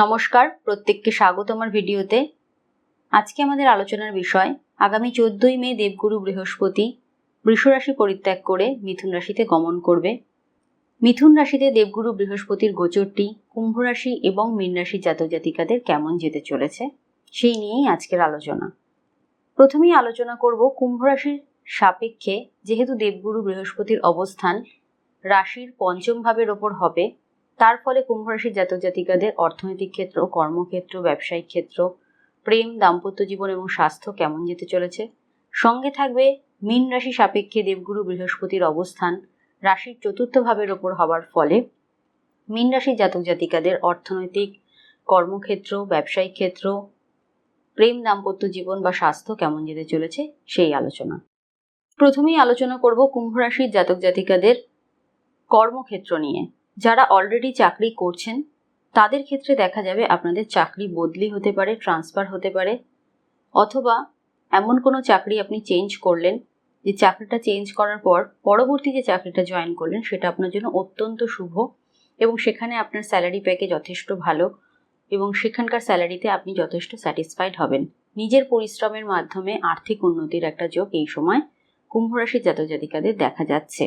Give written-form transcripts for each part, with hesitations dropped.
নমস্কার, প্রত্যেককে স্বাগত আমার ভিডিওতে। আজকে আমাদের আলোচনার বিষয় আগামী 14ই মে দেবগুরু বৃহস্পতি বৃষ রাশি পরিত্যাগ করে মিথুন রাশিতে গমন করবে। মিথুন রাশিতে দেবগুরু বৃহস্পতির গোচরটি কুম্ভ রাশি এবং মীন রাশির জাতক জাতিকাদের কেমন যেতে চলেছে সেই নিয়েই আজকের আলোচনা। প্রথমেই আলোচনা করব কুম্ভ রাশির সাপেক্ষে যেহেতু দেবগুরু বৃহস্পতির অবস্থান রাশির পঞ্চম ভাবের ওপর হবে, তার ফলে কুম্ভ রাশির জাতক জাতিকাদের অর্থনৈতিক ক্ষেত্র, কর্মক্ষেত্র, ব্যবসায়িক ক্ষেত্র, প্রেম, দাম্পত্য জীবন এবং স্বাস্থ্য কেমন যেতে চলেছে। সঙ্গে থাকবে মীন রাশি সাপেক্ষে দেবগুরু বৃহস্পতির অবস্থান রাশির চতুর্থ ভাবের ওপর হওয়ার ফলে মীন রাশির জাতক জাতিকাদের অর্থনৈতিক, কর্মক্ষেত্র, ব্যবসায়িক ক্ষেত্র, প্রেম, দাম্পত্য জীবন বা স্বাস্থ্য কেমন যেতে চলেছে সেই আলোচনা। প্রথমেই আলোচনা করব কুম্ভ রাশির জাতক জাতিকাদের কর্মক্ষেত্র নিয়ে। যারা অলরেডি চাকরি করছেন তাদের ক্ষেত্রে দেখা যাবে আপনাদের চাকরি বদলি হতে পারে, ট্রান্সফার হতে পারে, অথবা এমন কোনো চাকরি আপনি চেঞ্জ করলেন যে চাকরিটা চেঞ্জ করার পর পরবর্তী যে চাকরিটা জয়েন করলেন সেটা আপনার জন্য অত্যন্ত শুভ এবং সেখানে আপনার স্যালারি প্যাকেজ যথেষ্ট ভালো এবং সেখানকার স্যালারিতে আপনি যথেষ্ট স্যাটিসফাইড হবেন। নিজের পরিশ্রমের মাধ্যমে আর্থিক উন্নতির একটা যোগ এই সময় কুম্ভ রাশির জাতক জাতিকাদের দেখা যাচ্ছে।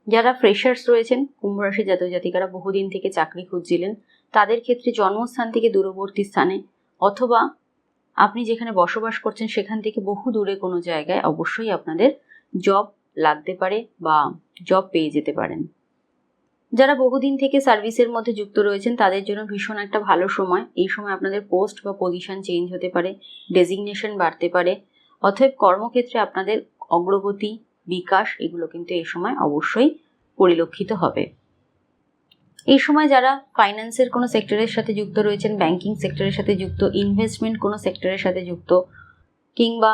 যারা ফ্রেশার্স রয়েছেন, কুম্ভ রাশির জাতক জাতিকারা বহুদিন থেকে চাকরি খুঁজছিলেন, তাদের ক্ষেত্রে জন্মস্থান থেকে দূরবর্তী স্থানে অথবা আপনি যেখানে বসবাস করছেন সেখান থেকে বহু দূরে কোনো জায়গায় অবশ্যই আপনাদের জব লাগতে পারে বা জব পেয়ে যেতে পারেন। যারা বহুদিন থেকে সার্ভিসের মধ্যে যুক্ত রয়েছেন তাদের জন্য ভীষণ একটা ভালো সময়। এই সময় আপনাদের পোস্ট বা পজিশন চেঞ্জ হতে পারে, ডেজিগনেশন বাড়তে পারে, অতএব কর্মক্ষেত্রে আপনাদের অগ্রগতি, বিকাশ এগুলো কিন্তু এই সময় অবশ্যই পরিলক্ষিত হবে। এই সময় যারা ফাইন্যান্সের কোনো সেক্টরের সাথে যুক্ত রয়েছেন, ব্যাংকিং সেক্টরের সাথে যুক্ত, ইনভেস্টমেন্ট কোনো সেক্টরের সাথে যুক্ত কিংবা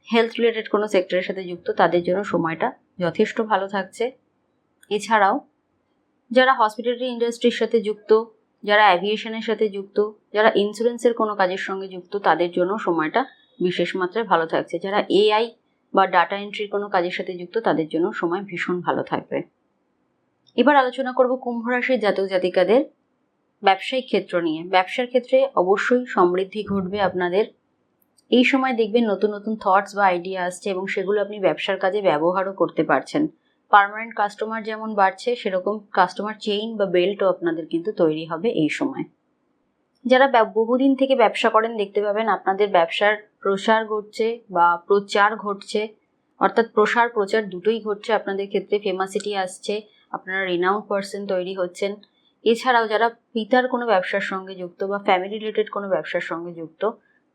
হেলথ রিলেটেড কোনো সেক্টরের সাথে যুক্ত, তাদের জন্য সময়টা যথেষ্ট ভালো থাকছে। এছাড়াও যারা হসপিটালিটি ইন্ডাস্ট্রির সাথে যুক্ত, যারা অ্যাভিয়েশনের সাথে যুক্ত, যারা ইন্স্যুরেন্সের কোনো কাজের সঙ্গে যুক্ত, তাদের জন্য সময়টা বিশেষ মাত্রায় ভালো থাকছে। যারা এআই বা ডাটা এন্ট্রির কোনো কাজের সাথে যুক্ত, তাদের জন্য সময় ভীষণ ভালো থাকবে। এবার আলোচনা করব কুম্ভ রাশির জাতক জাতিকাদের ব্যবসায়িক ক্ষেত্র নিয়ে। ব্যবসার ক্ষেত্রে অবশ্যই সমৃদ্ধি ঘটবে আপনাদের। এই সময় দেখবেন নতুন নতুন থটস বা আইডিয়া আসছে এবং সেগুলো আপনি ব্যবসার কাজে ব্যবহারও করতে পারছেন। পার্মানেন্ট কাস্টমার যেমন বাড়ছে, সেরকম কাস্টমার চেইন বা বেল্টও আপনাদের কিন্তু তৈরি হবে এই সময়। যারা বহুদিন থেকে ব্যবসা করেন দেখতে পাবেন আপনাদের ব্যবসার প্রসার ঘটছে বা প্রচার ঘটছে, অর্থাৎ প্রসার প্রচার দুটোই ঘটছে আপনাদের ক্ষেত্রে। ফেমাসিটি আসছে, আপনারা রিনাউন্ড পার্সন তৈরি হচ্ছেন। এছাড়াও যারা পিতার কোনো ব্যবসার সঙ্গে যুক্ত বা ফ্যামিলি রিলেটেড কোনো ব্যবসার সঙ্গে যুক্ত,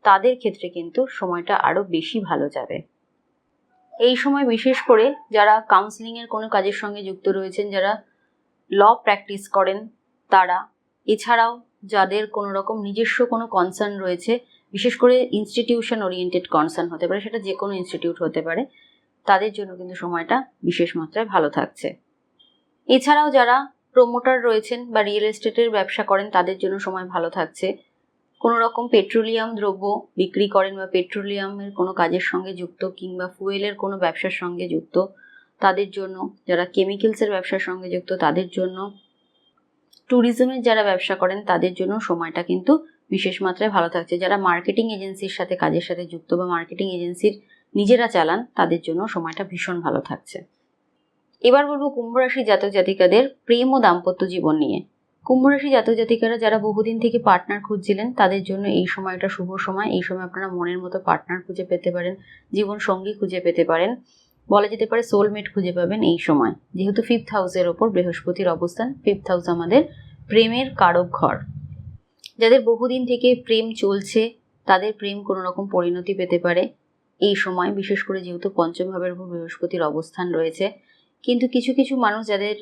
তাদের ক্ষেত্রে কিন্তু সময়টা আরও বেশি ভালো যাবে। এই সময় বিশেষ করে যারা কাউন্সিলিংয়ের কোনো কাজের সঙ্গে যুক্ত রয়েছেন, যারা ল প্র্যাকটিস করেন তারা, এছাড়াও যাদের কোনো রকম নিজস্ব কোনো কনসার্ন রয়েছে, বিশেষ করে ইনস্টিটিউশন ওরিয়েন্টেড কনসার্ন হতে পারে, সেটা যে কোনো ইনস্টিটিউট হতে পারে, তাদের জন্য কিন্তু সময়টা বিশেষ মাত্রায় ভালো থাকছে। এছাড়াও যারা প্রোমোটার রয়েছেন বা রিয়েল এস্টেটের ব্যবসা করেন, তাদের জন্য সময় ভালো থাকছে। কোনো রকম পেট্রোলিয়াম দ্রব্য বিক্রি করেন বা পেট্রোলিয়ামের কোনো কাজের সঙ্গে যুক্ত কিংবা ফুয়েলের কোনো ব্যবসার সঙ্গে যুক্ত, তাদের জন্য, যারা কেমিক্যালসের ব্যবসার সঙ্গে যুক্ত তাদের জন্য, ট্যুরিজমের যারা ব্যবসা করেন তাদের জন্য সময়টা কিন্তু বিশেষ মাত্রায় ভালো থাকছে। যারা মার্কেটিং এজেন্সির সাথে কাজের সাথে যুক্ত বা মার্কেটিং এজেন্সির নিজেরা চালান, তাদের জন্য সময়টা ভীষণ ভালো থাকছে। এবার বলবো কুম্ভ রাশির জাতক জাতিকাদের প্রেম ও দাম্পত্য জীবন নিয়ে। কুম্ভ রাশি জাতক জাতিকারা যারা বহুদিন থেকে পার্টনার খুঁজছিলেন, তাদের জন্য এই সময়টা শুভ সময়। এই সময় আপনারা মনের মতো পার্টনার খুঁজে পেতে পারেন, জীবন সঙ্গী খুঁজে পেতে পারেন, বলা যেতে পারে সোলমেট খুঁজে পাবেন এই সময়। যেহেতু 5th হাউসের ওপর বৃহস্পতির অবস্থান, 5th হাউস আমাদের প্রেমের কারক ঘর। যাদের বহুদিন থেকে প্রেম চলছে তাদের প্রেম কোনো রকম পরিণতি পেতে পারে এই সময়, বিশেষ করে যেহেতু পঞ্চম ভাবের উপর বৃহস্পতির অবস্থান রয়েছে। কিন্তু কিছু কিছু মানুষ যাদের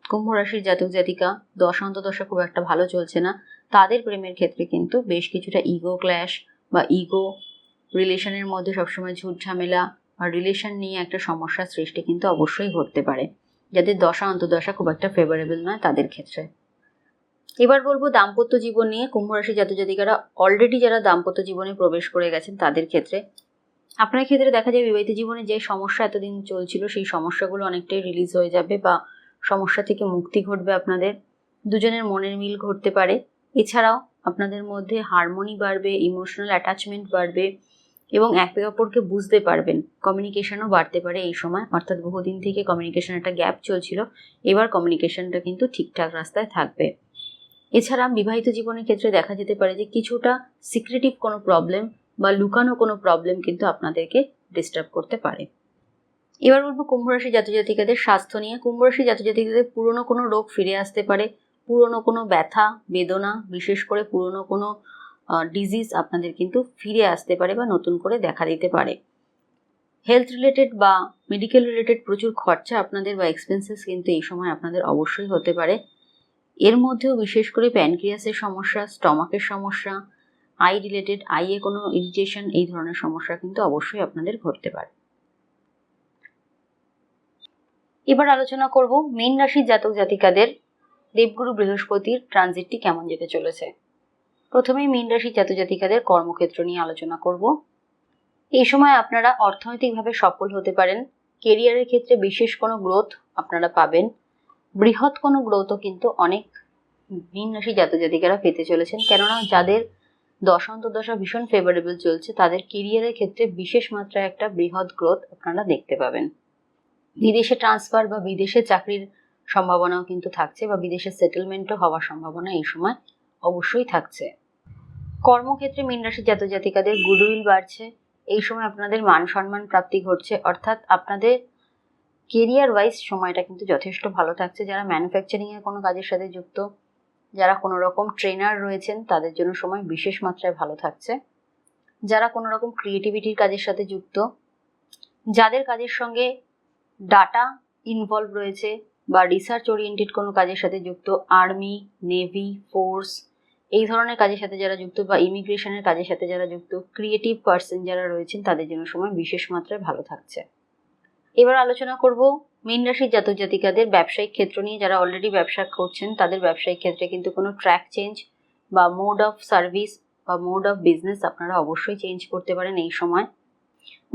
কুম্ভ রাশির জাতক জাতিকা দশা অন্তর্দশা খুব একটা ভালো চলছে না, তাদের প্রেমের ক্ষেত্রে কিন্তু বেশ কিছুটা ইগো ক্ল্যাশ বা ইগো রিলেশনের মধ্যে সবসময় ঝুট ঝামেলা আর রিলেশন নিয়ে একটা সমস্যার সৃষ্টি কিন্তু অবশ্যই ঘটতে পারে, যাদের দশা অন্তর্দশা খুব একটা ফেভারেবল নয় তাদের ক্ষেত্রে। এবার বলবো দাম্পত্য জীবন নিয়ে। কুম্ভ রাশির জাতক জাতিকারা অলরেডি যারা দাম্পত্য জীবনে প্রবেশ করে গেছেন তাদের ক্ষেত্রে, আপনার ক্ষেত্রে দেখা যায় বিবাহিত জীবনে যে সমস্যা এতদিন চলছিল সেই সমস্যাগুলো অনেকটাই রিলিজ হয়ে যাবে বা সমস্যা থেকে মুক্তি ঘটবে আপনাদের। দুজনের মনের মিল ঘটতে পারে। এছাড়াও আপনাদের মধ্যে হারমোনি বাড়বে, ইমোশনাল অ্যাটাচমেন্ট বাড়বে এবং একে অপরকে বুঝতে পারবেন। কমিউনিকেশনও বাড়তে পারে এই সময়, অর্থাৎ বহুদিন থেকে কমিউনিকেশন একটা গ্যাপ চলছিল, এবার কমিউনিকেশনটা কিন্তু ঠিকঠাক রাস্তায় থাকবে। এছাড়া বিবাহিত জীবনের ক্ষেত্রে দেখা যেতে পারে যে কিছুটা সিক্রেটিভ কোনো প্রবলেম বা লুকানো কোনো প্রবলেম কিন্তু আপনাদেরকে ডিস্টার্ব করতে পারে। এবার বলবো কুম্ভ রাশি জাতজাতিকাদের স্বাস্থ্য নিয়ে। কুম্ভ রাশি জাতজাতিকাদের পুরনো কোনো রোগ ফিরে আসতে পারে, পুরনো কোনো ব্যথা বেদনা, বিশেষ করে পুরনো কোনো ডিজিজ আপনাদের কিন্তু ফিরে আসতে পারে বা নতুন করে দেখা দিতে পারে। হেলথ রিলেটেড বা মেডিকেল রিলেটেড প্রচুর খরচা আপনাদের বা এক্সপেন্সেস কিন্তু এই সময় আপনাদের অবশ্যই হতে পারে। এর মধ্যেও বিশেষ করে প্যানক্রিয়াসের সমস্যা, স্টমাকের সমস্যা, আই রিলেটেড, আইয়ে কোনো ইরিটেশন, এই ধরনের সমস্যা কিন্তু অবশ্যই আপনাদের ঘটতে পারে। এবার আলোচনা করব মীন রাশির জাতক জাতিকাদের দেবগুরু বৃহস্পতির ট্রানজিটটি কেমন যেতে চলেছে। প্রথমেই মীন রাশির জাতক জাতিকাদের কর্মক্ষেত্র নিয়ে আলোচনা করব। এই সময় আপনারা অর্থনৈতিকভাবে সফল হতে পারেন। কেরিয়ারের ক্ষেত্রে বিশেষ কোনো গ্রোথ আপনারা পাবেন। বৃহৎ কোনো গ্রোথও কিন্তু অনেক মীন রাশি জাতক জাতিকারা পেতে চলেছেন, কেননা যাদের দশা ভীষণ ফেভারেবল চলছে তাদের কেরিয়ারের ক্ষেত্রে বিশেষ মাত্রায় একটা বৃহৎ গ্রোথ আপনারা দেখতে পাবেন। বিদেশে ট্রান্সফার বা বিদেশে চাকরির সম্ভাবনাও কিন্তু থাকছে, বা বিদেশে সেটেলমেন্টও হওয়ার সম্ভাবনা এই সময় অবশ্যই থাকছে। কর্মক্ষেত্রে মীন রাশির জাতক জাতিকাদের গুডউইল বাড়ছে। এই সময় আপনাদের মান সম্মান প্রাপ্তি ঘটছে, অর্থাৎ আপনাদের কেরিয়ার ওয়াইজ সময়টা কিন্তু যথেষ্ট ভালো থাকছে। যারা ম্যানুফ্যাকচারিং এর কোনো কাজের সাথে যুক্ত, যারা কোনো রকম ট্রেনার রয়েছেন, তাদের জন্য সময় বিশেষ মাত্রায় ভালো থাকছে। যারা কোনো রকম ক্রিয়েটিভিটির কাজের সাথে যুক্ত, যাদের কাজের সঙ্গে ডাটা ইনভলভ রয়েছে বা রিসার্চ ওরিয়েন্টেড কোনো কাজের সাথে যুক্ত, আর্মি, নেভি, ফোর্স, এই ধরনের কাজের সাথে যারা যুক্ত, বা ইমিগ্রেশনের কাজের সাথে যারা যুক্ত, ক্রিয়েটিভ পার্সন যারা রয়েছেন, তাদের জন্য সময় বিশেষ মাত্রায় ভালো থাকছে। এবার আলোচনা করব মীন রাশির জাতক জাতিকাদের ব্যবসায়িক ক্ষেত্র নিয়ে। যারা অলরেডি ব্যবসা করছেন তাদের ব্যবসায়িক ক্ষেত্রে কিন্তু কোনো ট্র্যাক চেঞ্জ বা মোড অফ সার্ভিস বা মোড অফ বিজনেস আপনারা অবশ্যই চেঞ্জ করতে পারেন এই সময়।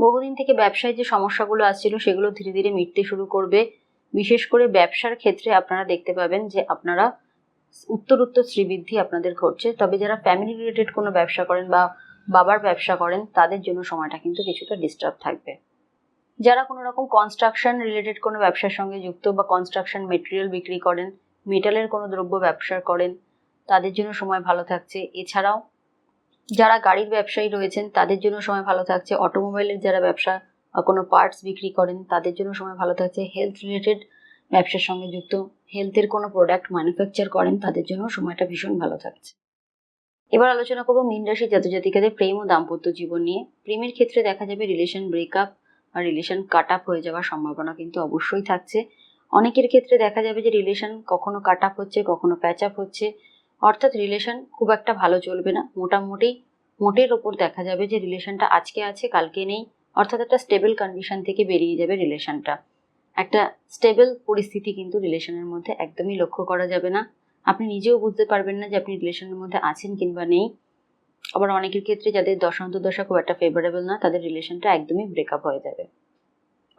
বহুদিন থেকে ব্যবসায় যে সমস্যাগুলো আসছিল সেগুলো ধীরে ধীরে মিটতে শুরু করবে। বিশেষ করে ব্যবসার ক্ষেত্রে আপনারা দেখতে পাবেন যে আপনারা উত্তরোত্তর শ্রীবৃদ্ধি আপনাদের ঘটছে। তবে যারা ফ্যামিলি রিলেটেড কোনো ব্যবসা করেন বা বাবার ব্যবসা করেন, তাদের জন্য সময়টা কিন্তু কিছুটা ডিস্টার্ব থাকবে। যারা কোনো রকম কনস্ট্রাকশন রিলেটেড কোনো ব্যবসার সঙ্গে যুক্ত বা কনস্ট্রাকশন মেটেরিয়াল বিক্রি করেন, মেটালের কোনো দ্রব্য ব্যবসা করেন, তাদের জন্য সময় ভালো থাকছে। এছাড়াও যারা গাড়ির ব্যবসায়ী রয়েছেন তাদের জন্য সময় ভালো থাকছে। অটোমোবাইলের যারা ব্যবসা বা কোনো পার্টস বিক্রি করেন তাদের জন্য সময় ভালো থাকছে। হেলথ রিলেটেড ব্যবসার সঙ্গে যুক্ত, হেলথের কোনো প্রোডাক্ট ম্যানুফ্যাকচার করেন, তাদের জন্য সময়টা ভীষণ ভালো থাকছে। এবার আলোচনা করবো মীন রাশির জাতক জাতিকাদের প্রেম ও দাম্পত্য জীবন নিয়ে। প্রেমের ক্ষেত্রে দেখা যাবে রিলেশন ব্রেকআপ বা রিলেশন কাট আপ হয়ে যাওয়ার সম্ভাবনা কিন্তু অবশ্যই থাকছে। অনেকের ক্ষেত্রে দেখা যাবে যে রিলেশন কখনো কাট আপ হচ্ছে, কখনো প্যাচ আপ হচ্ছে, অর্থাৎ রিলেশন খুব একটা ভালো চলবে না। মোটের ওপর দেখা যাবে যে রিলেশনটা আজকে আছে কালকে নেই, অর্থাৎ একটা স্টেবল কন্ডিশন থেকে বেরিয়ে যাবে রিলেশনটা। একটা স্টেবল পরিস্থিতি কিন্তু রিলেশনের মধ্যে একদমই লক্ষ্য করা যাবে না। আপনি নিজেও বুঝতে পারবেন না যে আপনি রিলেশনের মধ্যে আছেন কিংবা নেই। আবার অনেকের ক্ষেত্রে যাদের দশা খুব একটা ফেভারেবল না, তাদের রিলেশনটা একদমই ব্রেকআপ হয়ে যাবে।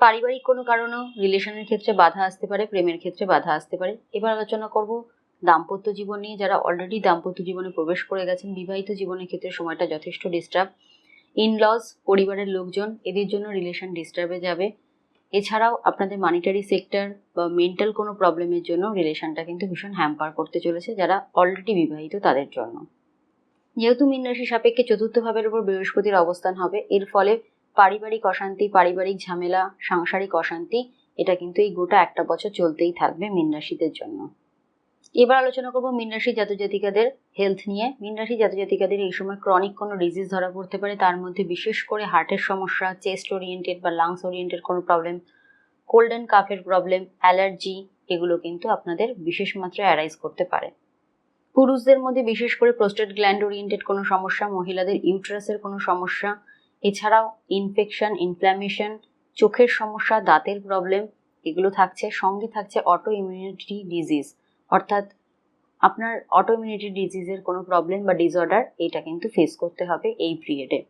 পারিবারিক কোনো কারণেও রিলেশনের ক্ষেত্রে বাধা আসতে পারে, প্রেমের ক্ষেত্রে বাধা আসতে পারে। এবার আলোচনা করব দাম্পত্য জীবন নিয়ে। যারা অলরেডি দাম্পত্য জীবনে প্রবেশ করে গেছেন, বিবাহিত জীবনের ক্ষেত্রে সময়টা যথেষ্ট ডিস্টার্ব। ইনলস, পরিবারের লোকজন, এদের জন্য রিলেশন ডিস্টার্বে যাবে। এছাড়াও আপনাদের মানিটারি সেক্টর বা মেন্টাল কোনো প্রবলেমের জন্য রিলেশনটা কিন্তু ভীষণ হ্যাম্পার করতে চলেছে যারা অলরেডি বিবাহিত তাদের জন্য। যেহেতু মীন রাশি সাপেক্ষে চতুর্থ ভাবের উপর বৃহস্পতির অবস্থান হবে, এর ফলে পারিবারিক অশান্তি, পারিবারিক ঝামেলা, সাংসারিক অশান্তি, এটা কিন্তু এই গোটা একটা বছর চলতেই থাকবে মীন রাশিদের জন্য। এবার আলোচনা করবো মীন রাশির জাতক জাতিকাদের হেলথ নিয়ে। মীন রাশির জাতক জাতিকাদের এই সময় ক্রনিক কোনো ডিজিজ ধরা পড়তে পারে, তার মধ্যে বিশেষ করে হার্টের সমস্যা, চেস্ট ওরিয়েন্টেড বা লাংস ওরিয়েন্টেড কোনো প্রবলেম, কোল্ড অ্যান্ড কাফের প্রবলেম, অ্যালার্জি, এগুলো কিন্তু আপনাদের বিশেষ মাত্রায় অ্যারাইজ করতে পারে। পুরুষদের মধ্যে বিশেষ করে প্রোস্টেট গ্ল্যান্ড ওরিয়েন্টেড কোনো সমস্যা, মহিলাদের ইউটেরাসের কোনো সমস্যা, এছাড়াও ইনফেকশন, ইনফ্ল্যামেশন, চোখের সমস্যা, দাঁতের প্রবলেম, এগুলো থাকছে। সঙ্গে থাকছে অটো ইমিউনিটি ডিজিজ, অর্থাৎ আপনার অটো ইমিউনিটি ডিজিজের কোনো প্রবলেম বা ডিসঅর্ডার, এটা কিন্তু ফেস করতে হবে এই পিরিয়ডে।